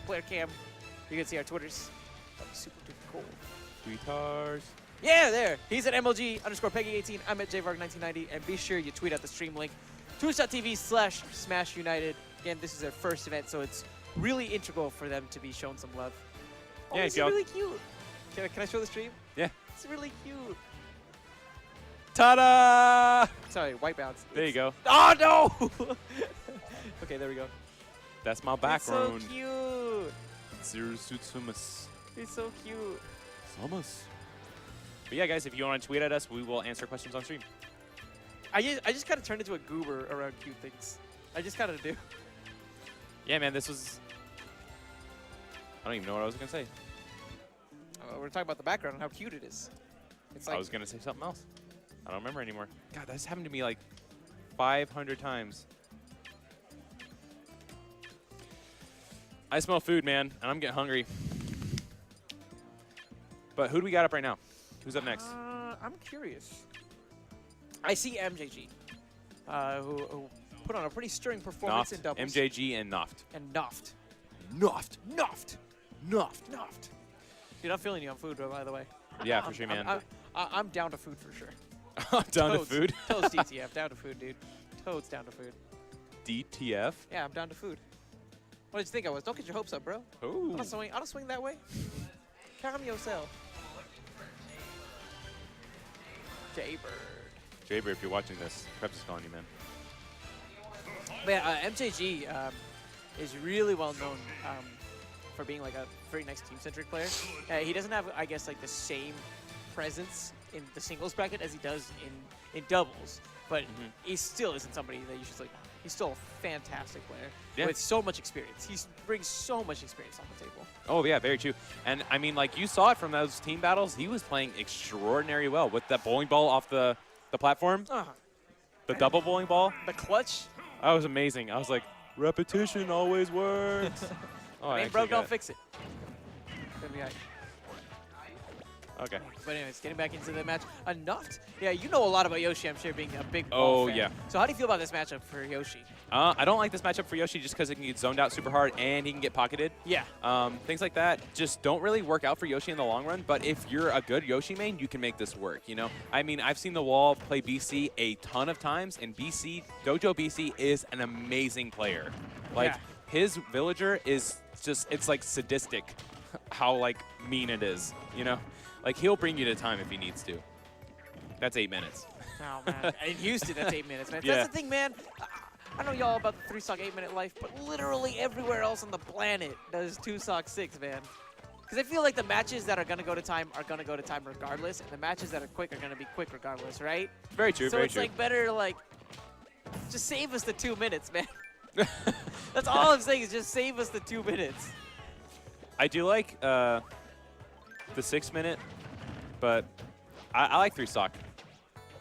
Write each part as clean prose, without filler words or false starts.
player cam, you can see our Twitters. That'd be super duper cool. Tweetars. Yeah, there. He's at MLG_Peggy18. I'm at JVarg1990. And be sure you tweet out the stream link. Twitch.tv/smashunited. Again, this is their first event, so it's really integral for them to be shown some love. Oh, Yeah, this is really cute. Can I show the stream? Yeah. It's really cute. Ta-da! Sorry, white bounce. There you go. Oh, no! Okay, there we go. That's my background. It's so cute. Zero Sutsumas. It's so cute. Samus. But yeah, guys, if you want to tweet at us, we will answer questions on stream. I just kind of turned into a goober around cute things. I just kind of do. Yeah, man, this was... I don't even know what I was going to say. We're talking about the background and how cute it is. It's like I was going to say something else. I don't remember anymore. God, that's happened to me like 500 times. I smell food, man, and I'm getting hungry. But who do we got up right now? Who's up next? I'm curious. I see MJG, who put on a pretty stirring performance in doubles. MJG and Noft. And Noft. Noft. Noft. Noft. Noft. Dude, I'm feeling you on food, by the way. Yeah, for sure, man. I'm down to food for sure. Down to food? Toads DTF. Down to food, dude. Toads down to food. DTF? Yeah, I'm down to food. What did you think I was? Don't get your hopes up, bro. Ooh. I don't swing that way. Calm yourself. Jaybird. Jaybird, if you're watching this, Preps is calling you, man. But yeah, MJG is really well known for being like a very nice team-centric player. He doesn't have, I guess, like the same presence in the singles bracket as he does in doubles, but he still isn't somebody that you should like. He's still a fantastic player with so much experience. He brings so much experience on the table. Oh, yeah, very true. And, I mean, like, you saw it from those team battles. He was playing extraordinarily well with that bowling ball off the platform. The double bowling ball. The clutch. That was amazing. I was like, repetition always works. Oh, I mean, bro, don't fix it. Okay. But anyways, getting back into the match. Noft. Yeah, you know a lot about Yoshi, I'm sure, being a big ball fan. Yeah. So how do you feel about this matchup for Yoshi? I don't like this matchup for Yoshi just because it can get zoned out super hard and he can get pocketed. Yeah. Things like that just don't really work out for Yoshi in the long run. But if you're a good Yoshi main, you can make this work, you know? I mean, I've seen the wall play BC a ton of times, and Dojo BC is an amazing player. Like, his villager is just, it's like sadistic how, like, mean it is, you know? Like, he'll bring you to time if he needs to. That's 8 minutes. Oh, man. In Houston, that's 8 minutes, man. Yeah. That's the thing, man. I know y'all about the 3-stock 8-minute life, but literally everywhere else on the planet does 2-stock 6, man. Because I feel like the matches that are going to go to time are going to go to time regardless, and the matches that are quick are going to be quick regardless, right? Very true, so very it's true. like better, like, just save us the 2 minutes, man. That's all I'm saying is just save us the 2 minutes. I do like the 6-minute, but I like 3-stock.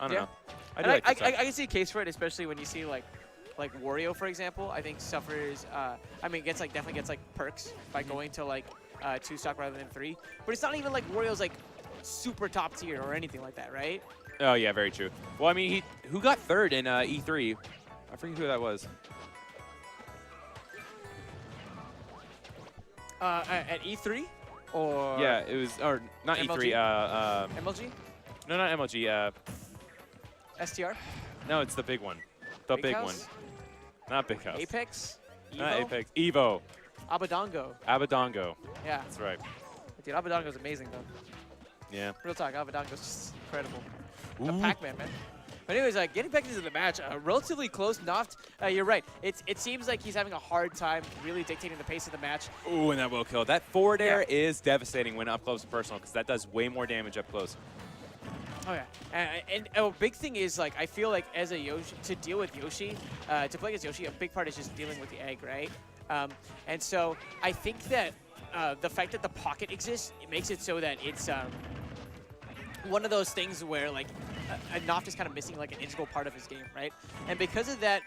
I don't know. I do like 3-stock. I can see a case for it, especially when you see like Wario, for example. I think suffers. I mean, definitely gets like perks by going to like 2-stock rather than 3. But it's not even like Wario's like super top tier or anything like that, right? Oh yeah, very true. Well, I mean, who got third in E3? I forget who that was. At E3? Or yeah, it was, or not MLG? E3. MLG? No, not MLG. STR? No, it's the big one. The big one. House? Not Big House. Apex? Evo? Not Apex. Evo. Abadongo. Abadongo. Yeah. That's right. Dude, Abadongo's amazing, though. Yeah. Real talk, Abadongo's just incredible. Ooh. The Pac-Man, man. But anyways, getting back into the match, relatively close. Noft, you're right. It seems like he's having a hard time really dictating the pace of the match. Ooh, and that will kill. That forward air is devastating when up close and personal because that does way more damage up close. Oh, yeah. And a big thing is, like, I feel like as a Yoshi, to deal with Yoshi, to play against Yoshi, a big part is just dealing with the egg, right? And so I think that the fact that the pocket exists, it makes it so that it's one of those things where, like, Noft is kind of missing, like, an integral part of his game, right? And because of that,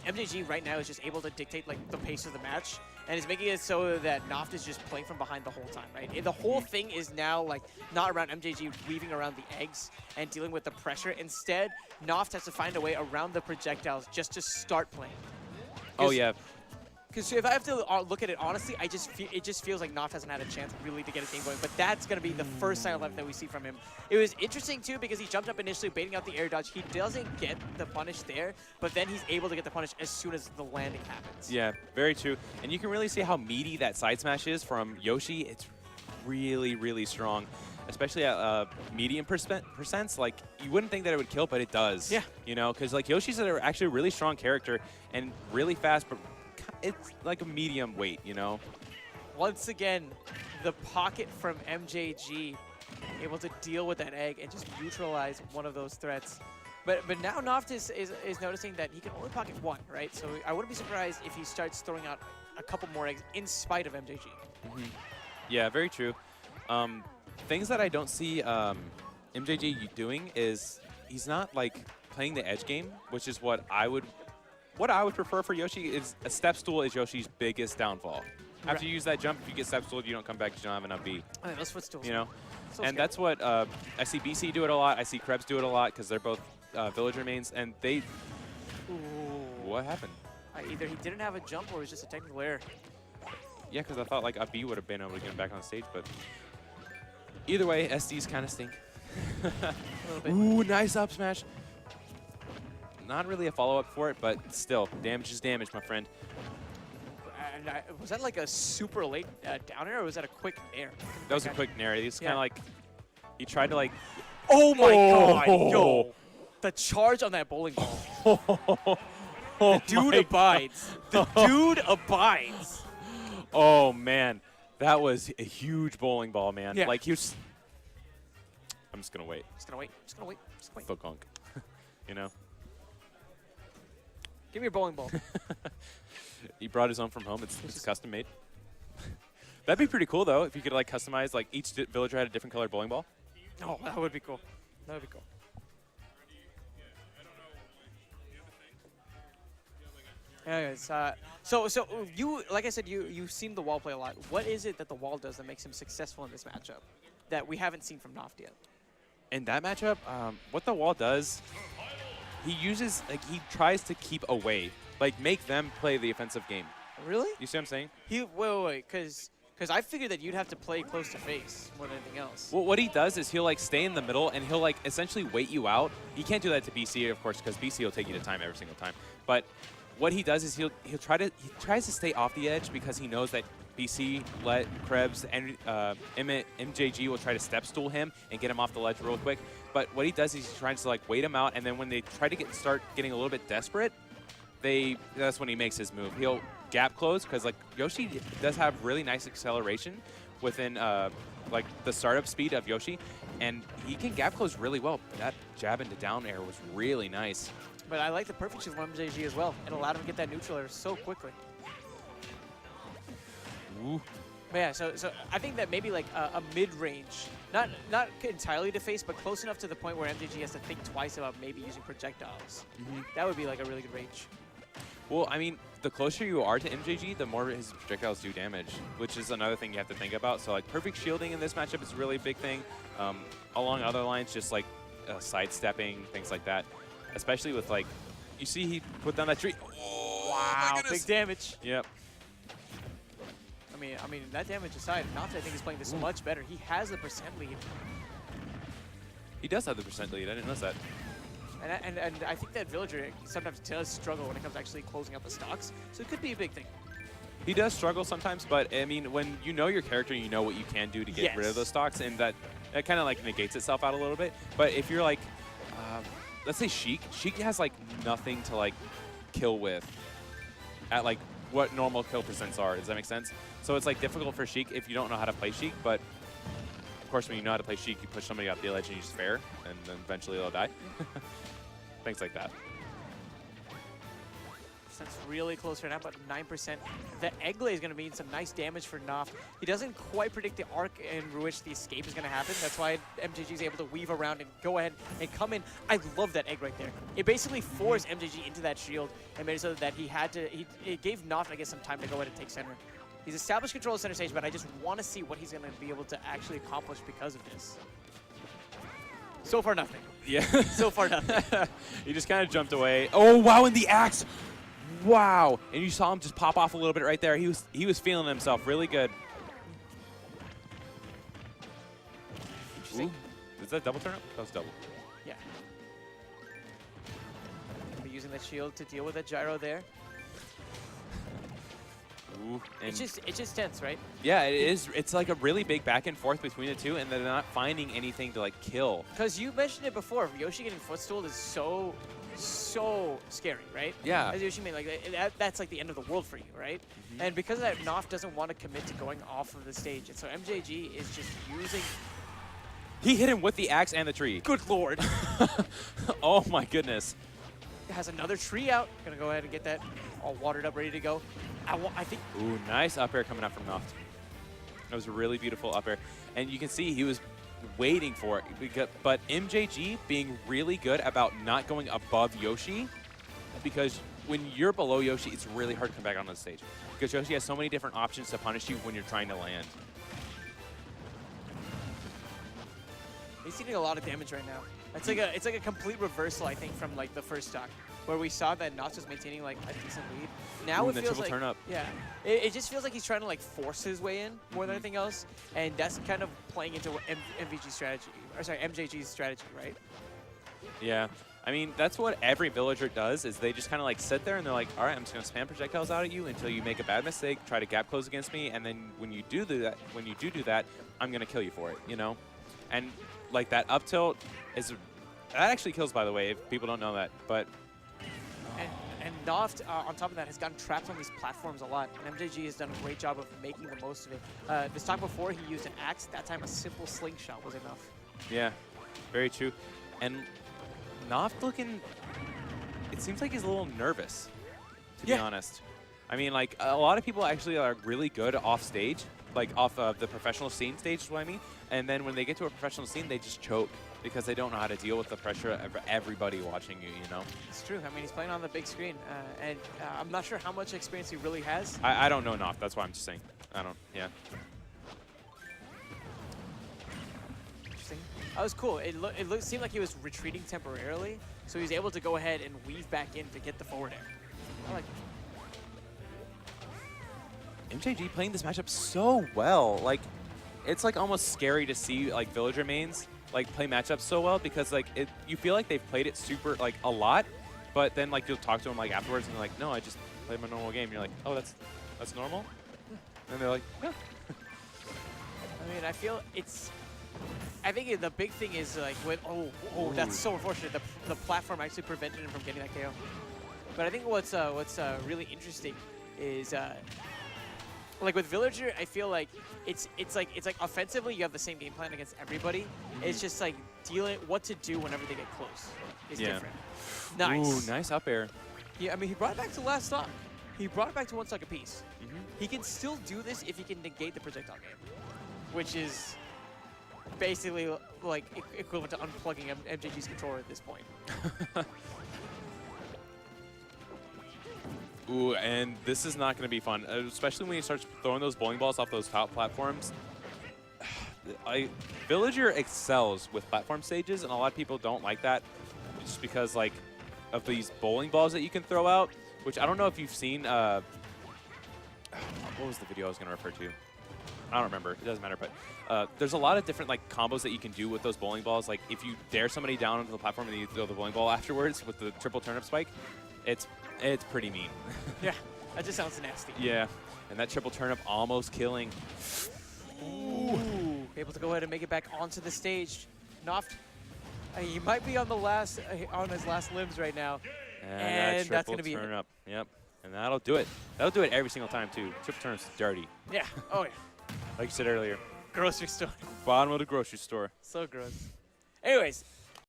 MJG right now is just able to dictate, like, the pace of the match, and is making it so that Noft is just playing from behind the whole time, right? And the whole thing is now, like, not around MJG weaving around the eggs and dealing with the pressure. Instead, Noft has to find a way around the projectiles just to start playing. Oh, yeah. Because if I have to look at it honestly, it just feels like Noft hasn't had a chance really to get his game going. But that's going to be the first sign of life that we see from him. It was interesting, too, because he jumped up initially, baiting out the air dodge. He doesn't get the punish there, but then he's able to get the punish as soon as the landing happens. Yeah, very true. And you can really see how meaty that side smash is from Yoshi. It's really, really strong, especially at medium percents. Like, you wouldn't think that it would kill, but it does. Yeah. You know, because like Yoshi's actually a really strong character and really fast, but it's like a medium weight, you know? Once again, the pocket from MJG able to deal with that egg and just neutralize one of those threats. But now Noft is noticing that he can only pocket one, right? So I wouldn't be surprised if he starts throwing out a couple more eggs in spite of MJG. Mm-hmm. Yeah, very true. Things that I don't see MJG doing is he's not like playing the edge game, which is what I would prefer for Yoshi. Is a step stool is Yoshi's biggest downfall. After you use that jump, if you get step stooled, you don't come back because you don't have enough B. I mean, those footstools. You know, so and that's what I see BC do it a lot. I see Krebs do it a lot because they're both villager mains, and they. Ooh. What happened? Either he didn't have a jump or it was just a technical error. Yeah, because I thought like a B would have been able to get him back on stage, but either way, SDs kind of stink. A little bit. Ooh, nice up smash. Not really a follow-up for it, but still, damage is damage, my friend. And was that like a super late down air, or was that a quick nair? That was a quick nair. He was kind of like, he tried to like, oh my god, yo! The charge on that bowling ball. The dude abides. The dude abides. Oh man, that was a huge bowling ball, man. Yeah. Like he was. I'm just gonna wait. Just gonna wait. Just gonna wait. Just gonna wait. Fuck honk. You know. Give me your bowling ball. He brought his own from home. It's custom made. That'd be pretty cool though if you could like customize like each villager had a different colored bowling ball. Oh, that would be cool. That would be cool. Anyways, so you, like I said, you've seen the wall play a lot. What is it that the wall does that makes him successful in this matchup that we haven't seen from Noft yet? In that matchup, what the wall does, he uses, like, he tries to keep away, like, make them play the offensive game. Really? You see what I'm saying? Wait, because I figured that you'd have to play close to face more than anything else. Well, what he does is he'll, like, stay in the middle, and he'll, like, essentially wait you out. He can't do that to BC, of course, because BC will take you to time every single time. But what he does is he tries to stay off the edge because he knows that BC, Krebs, and MJG will try to step stool him and get him off the ledge real quick. But what he does is he tries to like wait him out, and then when they try to start getting a little bit desperate, that's when he makes his move. He'll gap close because like Yoshi does have really nice acceleration within like the startup speed of Yoshi, and he can gap close really well. That jab into down air was really nice. But I like the perfect shield from MJG as well. It allowed him to get that neutral air so quickly. Ooh. But yeah, so I think that maybe like a mid-range, not entirely to face, but close enough to the point where MJG has to think twice about maybe using projectiles. Mm-hmm. That would be like a really good range. Well, I mean, the closer you are to MJG, the more his projectiles do damage, which is another thing you have to think about. So like perfect shielding in this matchup is a really big thing. Along other lines, just like sidestepping, things like that. Especially with like, you see he put down that tree. Oh, wow, big damage. Yep. I mean, that damage aside, Noft I think is playing this much better. He has the percent lead. He does have the percent lead. I didn't notice that. And I think that Villager sometimes does struggle when it comes to actually closing out the stocks. So it could be a big thing. He does struggle sometimes, but I mean, when you know your character, you know what you can do to get rid of those stocks, and that kind of like negates itself out a little bit. But if you're like, let's say Sheik has like nothing to like kill with at like what normal kill percents are. Does that make sense? So it's like difficult for Sheik if you don't know how to play Sheik, but of course when you know how to play Sheik, you push somebody off the ledge and you just fair, and then eventually they'll die. Things like that. That's really close right now, about 9%. The Egglay is going to mean some nice damage for Noft. He doesn't quite predict the arc in which the escape is going to happen. That's why MJG is able to weave around and go ahead and come in. I love that egg right there. It basically forced MJG into that shield and made it so that he had to, it gave Noft, I guess, some time to go ahead and take center. He's established control of center stage, but I just want to see what he's going to be able to actually accomplish because of this. So far, nothing. Yeah. So far, nothing. He just kind of jumped away. Oh, wow, and the axe. Wow. And you saw him just pop off a little bit right there. He was feeling himself really good. Interesting. Ooh. Is that double turn up? That was double. Yeah. We're using that shield to deal with that gyro there. Ooh, and It's just tense, right? yeah, it is. It's like a really big back and forth between the two, and they're not finding anything to like kill. Because you mentioned it before, Yoshi getting footstooled is so scary, right? Yeah. As Yoshi made, like that's like the end of the world for you, right? And because of that, noft doesn't want to commit to going off of the stage, and so MJG is just using. He hit him with the axe and the tree. Good lord! Oh my goodness. Has another tree out. Gonna go ahead and get that all watered up, ready to go. I think. Ooh, nice up air coming out from Noft. That was a really beautiful up air. And you can see he was waiting for it. But MJG being really good about not going above Yoshi, because when you're below Yoshi, it's really hard to come back on the stage. Because Yoshi has so many different options to punish you when you're trying to land. He's taking a lot of damage right now. It's like a complete reversal, I think, from like the first stock, where we saw that Noft was maintaining like a decent lead. Now Ooh, it the feels triple like turn up. yeah, it just feels like he's trying to like force his way in more than anything else, and that's kind of playing into what MVG's strategy, or sorry, MJG's strategy, right? Yeah. I mean, that's what every villager does, is they just kind of like sit there and they're like, all right, I'm just going to spam projectiles out at you until you make a bad mistake, try to gap close against me, and then when you do that, I'm going to kill you for it, you know? And like that up tilt is, that actually kills, by the way, if people don't know that, but. And Noft, on top of that, has gotten trapped on these platforms a lot, and MJG has done a great job of making the most of it. This time before, he used an axe. That time, a simple slingshot was enough. Yeah, very true. And Noft looking, it seems like he's a little nervous, to be honest. I mean, like, a lot of people actually are really good off stage, like off of the professional scene stage is what I mean. And then when they get to a professional scene, they just choke because they don't know how to deal with the pressure of everybody watching you, you know? It's true. I mean, he's playing on the big screen, and I'm not sure how much experience he really has. I don't know Noft, that's why I'm just saying. I don't, yeah. Interesting. That was cool. It seemed like he was retreating temporarily, so he was able to go ahead and weave back in to get the forward air. I like it. MJG playing this matchup so well. Like, it's like almost scary to see like villager mains like play matchups so well, because like you feel like they've played it super like a lot, but then like you'll talk to them like afterwards and they're like, no, I just played my normal game. And you're like, oh, that's normal? And they're like, yeah. I mean, I think the big thing is like with that's so unfortunate. The platform actually prevented him from getting that KO. But I think what's really interesting is like with Villager, I feel like it's like offensively you have the same game plan against everybody. It's just like what to do whenever they get close is different. Nice. Ooh, nice up air. Yeah, I mean he brought it back to last stock. He brought it back to one stock apiece. He can still do this if he can negate the projectile game, which is basically like equivalent to unplugging MJG's controller at this point. Ooh, and this is not going to be fun, especially when he starts throwing those bowling balls off those top platforms. Villager excels with platform stages, and a lot of people don't like that just because like of these bowling balls that you can throw out, which I don't know if you've seen. What was the video I was going to refer to? I don't remember. It doesn't matter, but there's a lot of different like combos that you can do with those bowling balls. Like if you dare somebody down onto the platform and you throw the bowling ball afterwards with the triple turnip spike, it's pretty mean. Yeah, that just sounds nasty. Yeah, and that triple turnip almost killing. Ooh. Able to go ahead and make it back onto the stage. Noft, he might be on his last limbs right now. And that's going to be turn up. Yep, and that'll do it. That'll do it every single time too. Triple turnip's dirty. Yeah. Oh yeah. Like you said earlier. Grocery store. Bottom of the grocery store. So gross. Anyways,